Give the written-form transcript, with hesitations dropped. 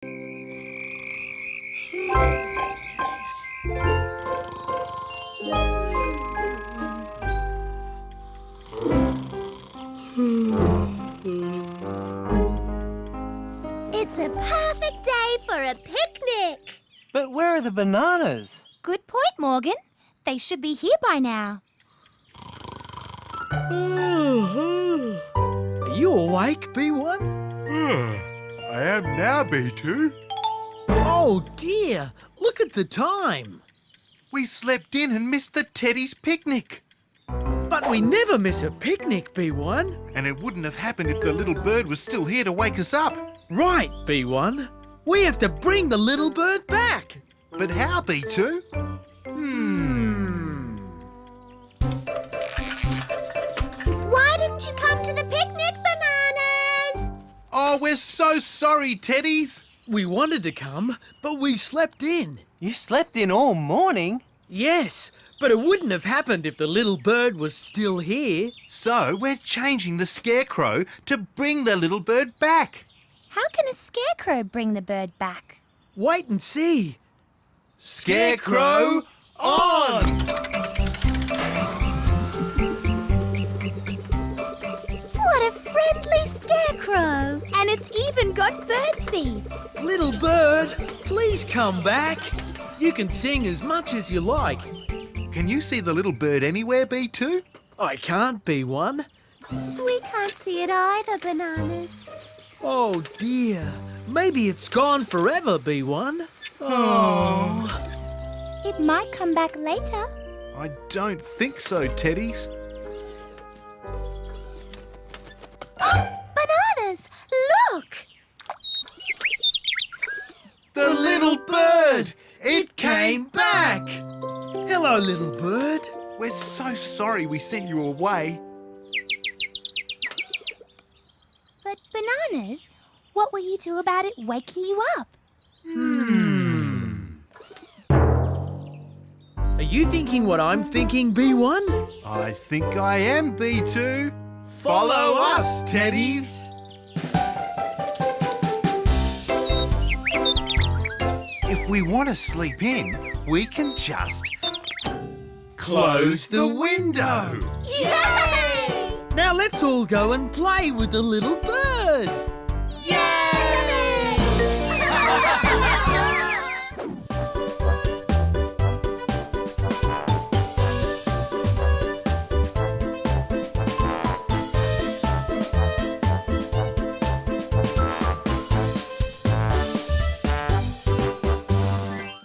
It's a perfect day for a picnic. But where are the bananas? Good point, Morgan. They should be here by now. Are you awake, B1? I am now, B2. Oh dear, look at the time. We slept in and missed the Teddy's picnic. But we never miss a picnic, B1. And it wouldn't have happened if the little bird was still here to wake us up. Right, B1. We have to bring the little bird back. But how, B2? Why didn't you come to the picnic, Bananas? Oh, we're so sorry, Teddies. We wanted to come, but we slept in. You slept in all morning? Yes, but it wouldn't have happened if the little bird was still here. So we're changing the scarecrow to bring the little bird back. How can a scarecrow bring the bird back? Wait and see. Scarecrow on! What a friendly scarecrow. And it's even got birdseed. Little bird, please come back. You can sing as much as you like. Can you see the little bird anywhere, B2? I can't be one. We can't see it either, Bananas. Oh dear. Maybe it's gone forever, B1. Oh. It might come back later. I don't think so, Teddies. Bananas, look! The little bird! It came back! Hello, little bird. We're so sorry we sent you away. But Bananas, what will you do about it waking you up? Are you thinking what I'm thinking, B1? I think I am, B2. Follow us, Teddies. If we want to sleep in, we can just close the window. Yay! Now let's all go and play with the little bird.